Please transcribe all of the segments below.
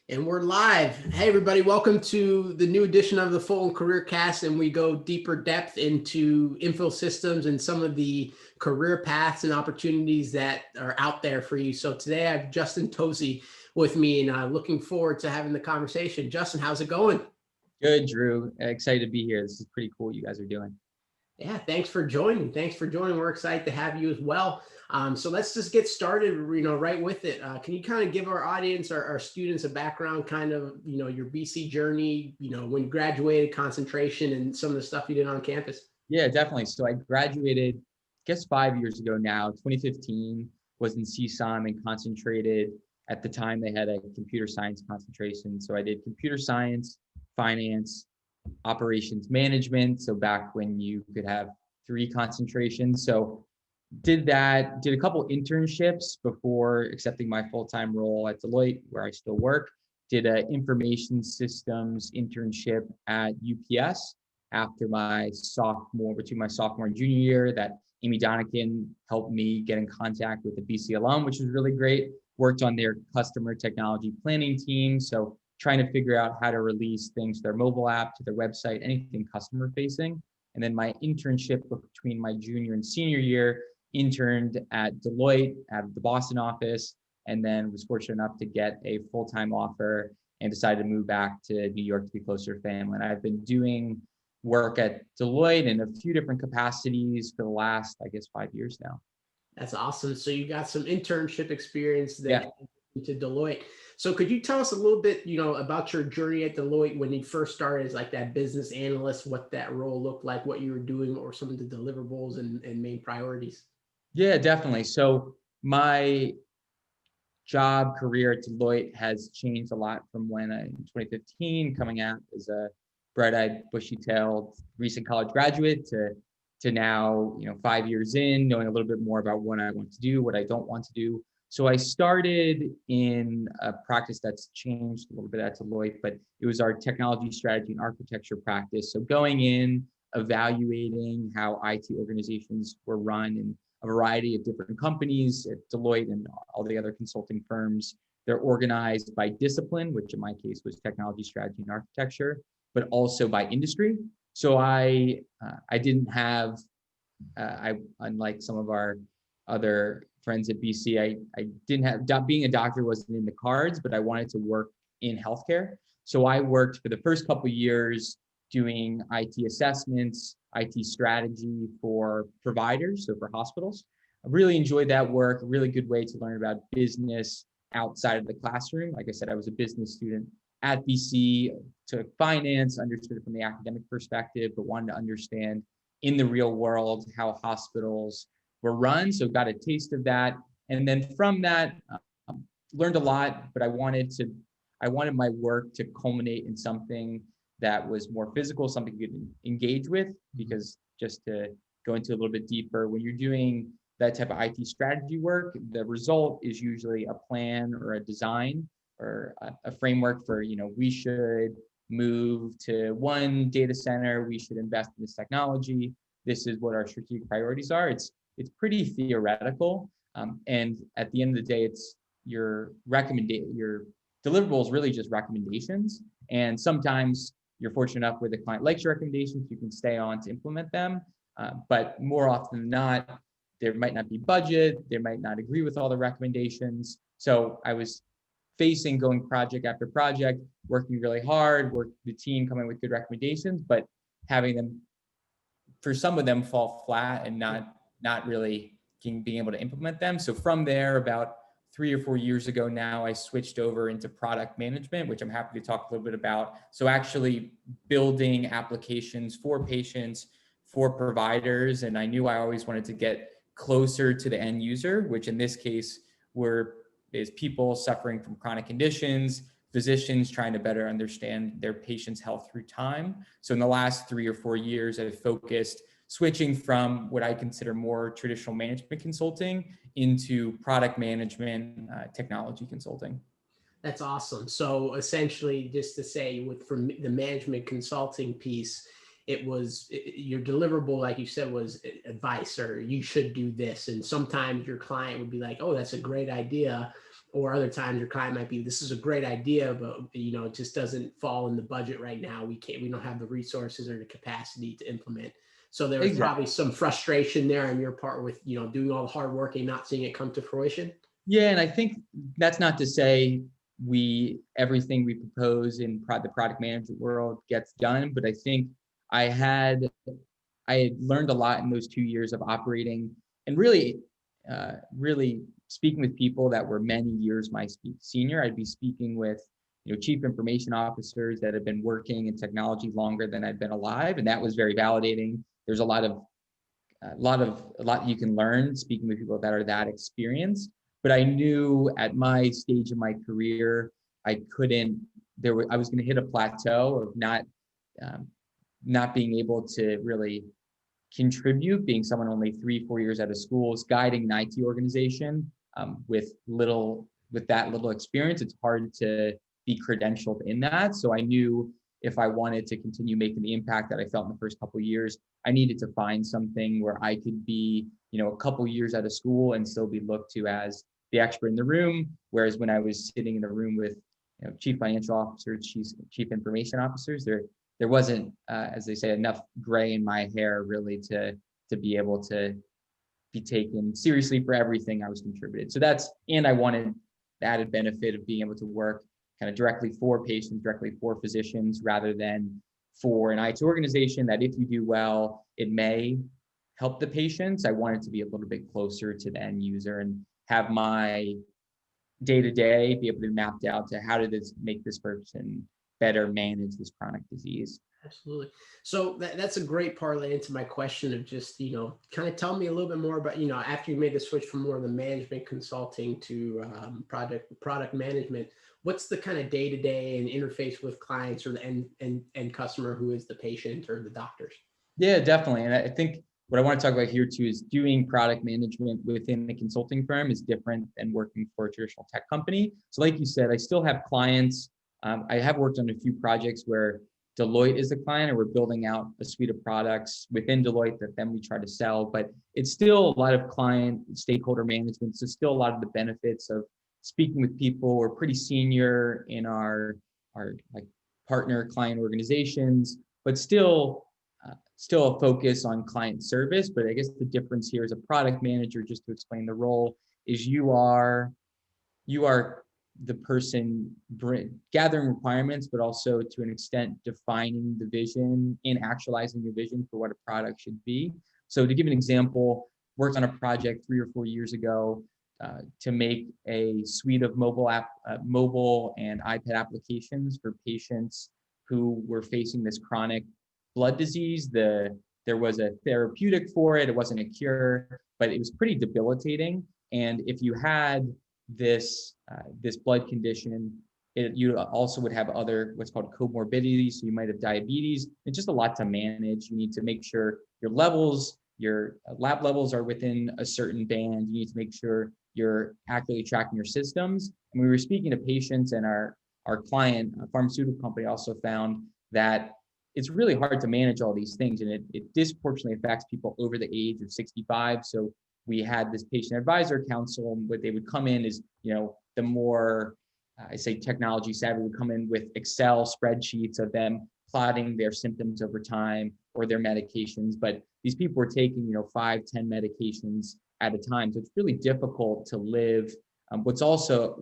And we're live. Hey, everybody, welcome to the new edition of the Fulton Career Cast. And we go deeper depth into info systems and some of the career paths and opportunities that are out there for you. So today I have Justin Tosi with me, and looking forward to having the conversation. Justin, how's it going? Good, Drew. Excited to be here. This is pretty cool what you guys are doing. Yeah, thanks for joining. We're excited to have you as well. So let's just get started, right with it. Can you kind of give our audience, our students, a background, kind of, your BC journey, when you graduated, concentration, and some of the stuff you did on campus? Yeah, definitely. So I graduated, I guess 5 years ago now, 2015, was in CSUN and concentrated. At the time, they had a computer science concentration. So I did computer science, finance, operations management. So back when you could have three concentrations. So did that, did a couple internships before accepting my full-time role at Deloitte, where I still work. Did an information systems internship at UPS after between my sophomore and junior year, that Amy Donikin helped me get in contact with the BC alum, which was really great. Worked on their customer technology planning team. So trying to figure out how to release things to their mobile app, to their website, anything customer facing. And then my internship between my junior and senior year, interned at Deloitte out of the Boston office, and then was fortunate enough to get a full-time offer and decided to move back to New York to be closer to family. And I've been doing work at Deloitte in a few different capacities for the last, I guess, 5 years now. That's awesome. So you got some internship experience Yeah. that to Deloitte. So could you tell us a little bit, about your journey at Deloitte when you first started as like that business analyst, what that role looked like, what you were doing, what were some of the deliverables and main priorities? Yeah, definitely. So my job career at Deloitte has changed a lot from when in 2015, coming out as a bright-eyed, bushy-tailed recent college graduate to now, 5 years in, knowing a little bit more about what I want to do, what I don't want to do. So I started in a practice that's changed a little bit at Deloitte, but it was our technology strategy and architecture practice. So going in, evaluating how IT organizations were run in a variety of different companies at Deloitte and all the other consulting firms. They're organized by discipline, which in my case was technology strategy and architecture, but also by industry. So I didn't have, unlike some of our other friends at BC, I didn't have, being a doctor wasn't in the cards, but I wanted to work in healthcare. So I worked for the first couple of years doing IT assessments, IT strategy for providers, so for hospitals. I really enjoyed that work, a really good way to learn about business outside of the classroom. Like I said, I was a business student at BC, took finance, understood it from the academic perspective, but wanted to understand in the real world how hospitals were run. So got a taste of that. And then from that, learned a lot, but I wanted my work to culminate in something that was more physical, something you could engage with, because just to go into a little bit deeper, when you're doing that type of IT strategy work, the result is usually a plan or a design or a framework for, we should move to one data center, we should invest in this technology, this is what our strategic priorities are. It's pretty theoretical. And at the end of the day, it's your deliverables really just recommendations. And sometimes you're fortunate enough where the client likes your recommendations, you can stay on to implement them. But more often than not, there might not be budget, they might not agree with all the recommendations. So I was going project after project, working really hard, the team coming with good recommendations, but having them, for some of them, fall flat and not really being able to implement them. So from there, about 3 or 4 years ago now, I switched over into product management, which I'm happy to talk a little bit about. So actually building applications for patients, for providers. And I knew I always wanted to get closer to the end user, which in this case is people suffering from chronic conditions, physicians trying to better understand their patients' health through time. So in the last 3 or 4 years, I've focused switching from what I consider more traditional management consulting into product management, technology consulting. That's awesome. So essentially, just to say, from the management consulting piece, your deliverable, like you said, was advice, or you should do this. And sometimes your client would be like, oh, that's a great idea. or other times your client might be, this is a great idea, but it just doesn't fall in the budget right now. We don't have the resources or the capacity to implement. So there was Exactly. probably some frustration there on your part with, doing all the hard work and not seeing it come to fruition. Yeah, and I think that's not to say everything we propose in the product management world gets done, but I think I had I had learned a lot in those 2 years of operating and really speaking with people that were many years my senior. I'd be speaking with, chief information officers that had been working in technology longer than I'd been alive, and that was very validating. There's a lot you can learn speaking with people that are that experienced. But I knew at my stage of my career, I couldn't. I was going to hit a plateau of not being able to really contribute, being someone only 3-4 years out of school, is guiding an IT organization with that little experience. It's hard to be credentialed in that. So I knew if I wanted to continue making the impact that I felt in the first couple of years, I needed to find something where I could be, a couple years out of school and still be looked to as the expert in the room. Whereas when I was sitting in a room with, chief financial officers, chief information officers, there wasn't, as they say, enough gray in my hair really to be able to be taken seriously for everything I was contributed. And I wanted the added benefit of being able to work kind of directly for patients, directly for physicians, rather than for an IT organization that if you do well, it may help the patients. I wanted to be a little bit closer to the end user and have my day-to-day be able to be mapped out to how did this make this person better manage this chronic disease. Absolutely. So that's a great parlay into my question of just, kind of tell me a little bit more about, after you made the switch from more of the management consulting to product management, what's the kind of day-to-day and interface with clients or the end customer who is the patient or the doctors? Yeah, definitely. And I think what I want to talk about here too is doing product management within a consulting firm is different than working for a traditional tech company. So like you said, I still have clients. I have worked on a few projects where Deloitte is the client and we're building out a suite of products within Deloitte that then we try to sell, but it's still a lot of client stakeholder management. So still a lot of the benefits of speaking with people. We're pretty senior in our like partner client organizations, but still a focus on client service. But I guess the difference here as a product manager, just to explain the role, is you are the person gathering requirements, but also to an extent defining the vision and actualizing the vision for what a product should be. So to give an example, worked on a project 3 or 4 years ago to make a suite of mobile and iPad applications for patients who were facing this chronic blood disease. There was a therapeutic for it. It wasn't a cure, but it was pretty debilitating. And if you had this blood condition, you also would have other what's called comorbidities. So you might have diabetes. It's just a lot to manage. You need to make sure your lab levels are within a certain band. You need to make sure you're accurately tracking your systems. And we were speaking to patients, and our client, a pharmaceutical company, also found that it's really hard to manage all these things, and it disproportionately affects people over the age of 65. So we had this patient advisor council, and what they would come in is, the more, I say technology savvy, would come in with Excel spreadsheets of them plotting their symptoms over time or their medications. But these people were taking, 5-10 medications at a time. So it's really difficult to live. What's a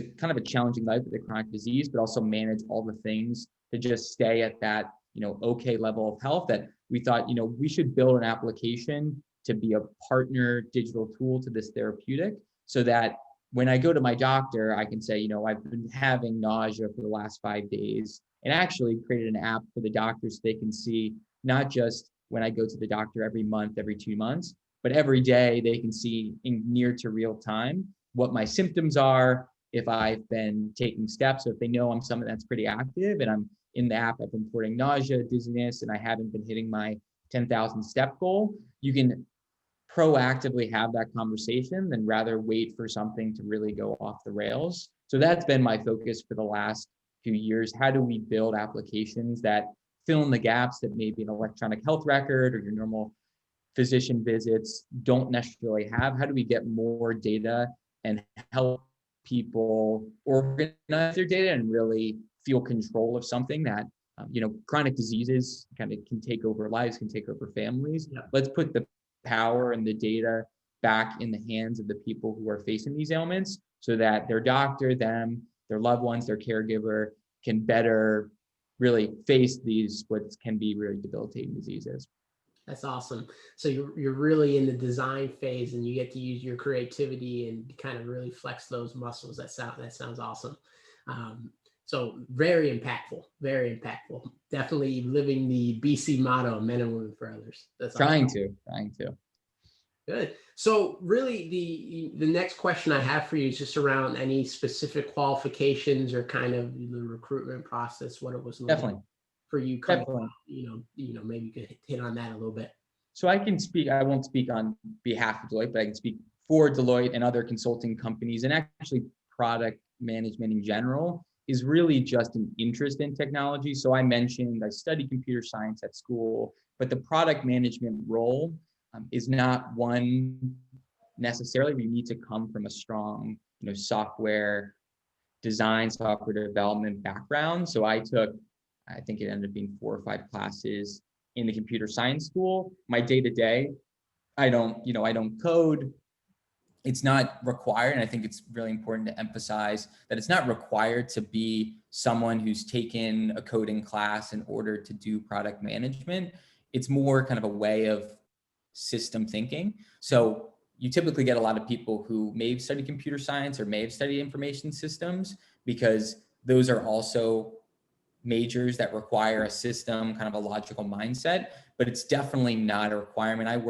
kind of a challenging life with a chronic disease, but also manage all the things to just stay at that, okay level of health, that we thought, we should build an application to be a partner digital tool to this therapeutic, so that when I go to my doctor, I can say, I've been having nausea for the last 5 days, and actually created an app for the doctors so they can see not just when I go to the doctor every month, every 2 months, but every day they can see in near to real time what my symptoms are, if I've been taking steps. So if they know I'm someone that's pretty active and I'm in the app, I've been reporting nausea, dizziness, and I haven't been hitting my 10,000 step goal, you can proactively have that conversation than rather wait for something to really go off the rails. So that's been my focus for the last few years. How do we build applications that fill in the gaps that maybe an electronic health record or your normal physician visits don't necessarily have? How do we get more data and help people organize their data and really feel control of something that, chronic diseases kind of can take over lives, can take over families. Yeah. Let's put the power and the data back in the hands of the people who are facing these ailments so that their doctor, them, their loved ones, their caregiver can better really face these, what can be really debilitating diseases. That's awesome. So you're really in the design phase, and you get to use your creativity and kind of really flex those muscles. That sounds awesome. So very impactful, very impactful. Definitely living the BC motto, men and women for others. That's Trying awesome. to. Good. So really the next question I have for you is just around any specific qualifications or kind of the recruitment process, what it was like Definitely. for you coming, Definitely. maybe you could hit on that a little bit. So I won't speak on behalf of Deloitte, but I can speak for Deloitte and other consulting companies, and actually product management in general is really just an interest in technology. So I mentioned I studied computer science at school, but the product management role is not one necessarily where you need to come from a strong, software design, software development background. So I think it ended up being 4 or 5 classes in the computer science school. My day to day, I don't code. It's not required. And I think it's really important to emphasize that it's not required to be someone who's taken a coding class in order to do product management. It's more kind of a way of system thinking. So you typically get a lot of people who may have studied computer science or may have studied information systems, because those are also majors that require a system, kind of a logical mindset, but it's definitely not a requirement. I've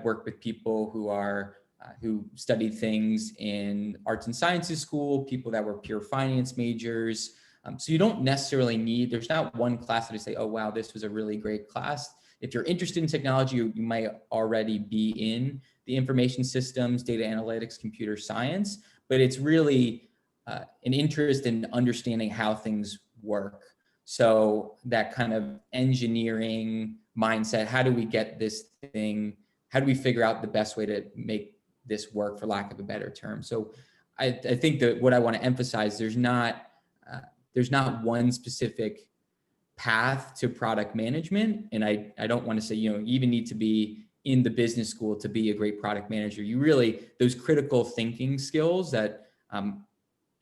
worked with people who studied things in arts and sciences school, people that were pure finance majors. So you don't necessarily there's not one class that I say, oh, wow, this was a really great class. If you're interested in technology, you might already be in the information systems, data analytics, computer science, but it's really an interest in understanding how things work. So that kind of engineering mindset, how do we get this thing, how do we figure out the best way to make this work, for lack of a better term? So I think that what I want to emphasize, there's not one specific path to product management. And I don't want to say, you even need to be in the business school to be a great product manager. You really, those critical thinking skills that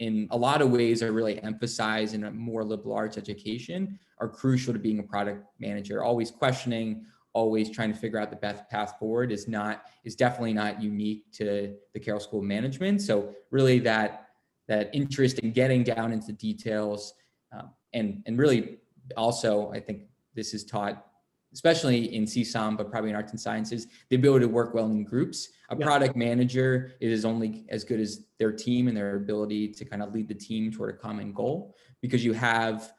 in a lot of ways are really emphasized in a more liberal arts education are crucial to being a product manager. Always questioning, always trying to figure out the best path forward is definitely not unique to the Carroll School of Management. So really that interest in getting down into details, and really also, I think this is taught, especially in CSOM, but probably in arts and sciences, the ability to work well in groups. A product manager is only as good as their team and their ability to kind of lead the team toward a common goal, because you have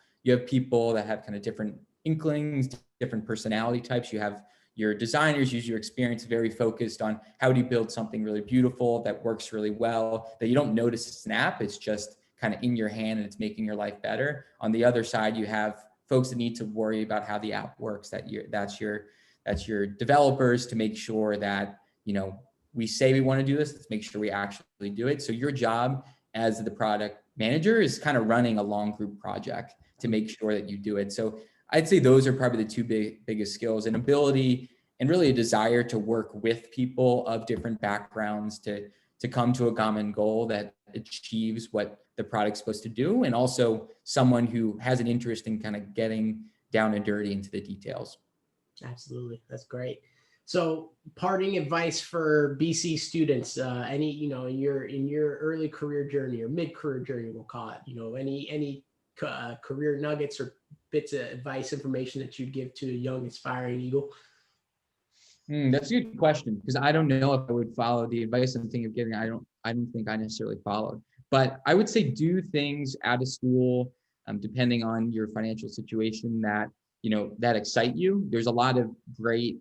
people that have kind of different inklings, different personality types. You have your designers, use your experience, very focused on how do you build something really beautiful that works really well, that you don't notice it's an app, it's just kind of in your hand and it's making your life better. On the other side, you have folks that need to worry about how the app works, that's your developers, to make sure that, we say we want to do this, let's make sure we actually do it. So your job as the product manager is kind of running a long group project to make sure that you do it. So I'd say those are probably the two biggest skills, an ability and really a desire to work with people of different backgrounds to come to a common goal that achieves what the product's supposed to do, and also someone who has an interest in kind of getting down and dirty into the details. Absolutely. That's great. So parting advice for BC students, any, in your early career journey or mid-career journey, we'll call it, any career nuggets or bits of advice, information that you'd give to a young aspiring Eagle? That's a good question, because I don't know if I would follow the advice I'm thinking of giving. I don't think I necessarily followed, but I would say do things out of school, depending on your financial situation, that excite you. There's a lot of great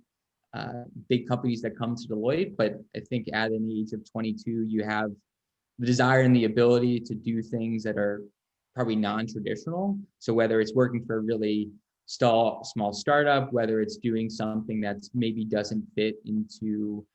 big companies that come to Deloitte, but I think at an age of 22, you have the desire and the ability to do things that are probably non-traditional. So whether it's working for a really small startup, whether it's doing something that's maybe doesn't fit into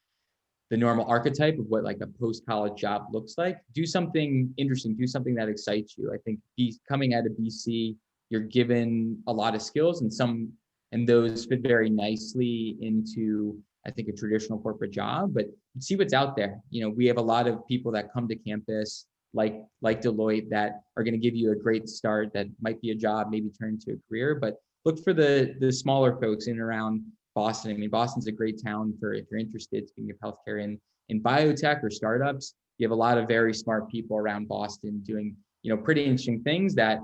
the normal archetype of what like a post-college job looks like. Do something interesting, do something that excites you. I think coming out of BC, you're given a lot of skills, and those fit very nicely into, I think, a traditional corporate job, but see what's out there. We have a lot of people that come to campus like Deloitte that are going to give you a great start that might be a job, maybe turn into a career, but look for the smaller folks in and around Boston. I mean, Boston's a great town for if you're interested, speaking of healthcare, in biotech or startups. You have a lot of very smart people around Boston doing, pretty interesting things that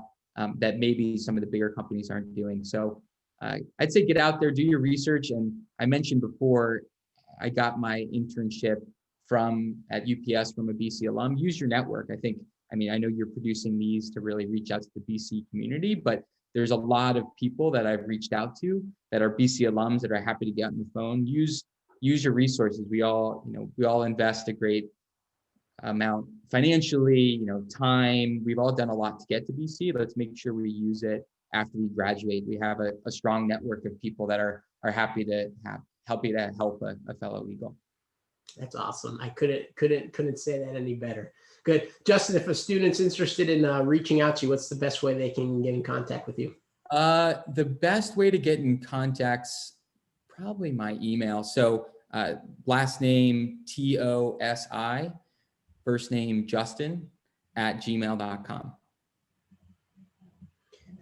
maybe some of the bigger companies aren't doing. So I'd say get out there, do your research. And I mentioned before, I got my internship at UPS from a BC alum. Use your network. I know you're producing these to really reach out to the BC community, but there's a lot of people that I've reached out to that are BC alums that are happy to get on the phone. Use your resources. We all invest a great amount financially, time. We've all done a lot to get to BC. Let's make sure we use it after we graduate. We have a strong network of people that are happy to help a fellow legal. That's awesome. I couldn't say that any better. Good. Justin, if a student's interested in reaching out to you, what's the best way they can get in contact with you? The best way to get in contact's probably my email. So last name Tosi, first name Justin @gmail.com.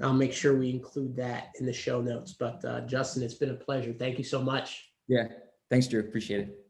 I'll make sure we include that in the show notes. But Justin, it's been a pleasure. Thank you so much. Yeah. Thanks, Drew. Appreciate it.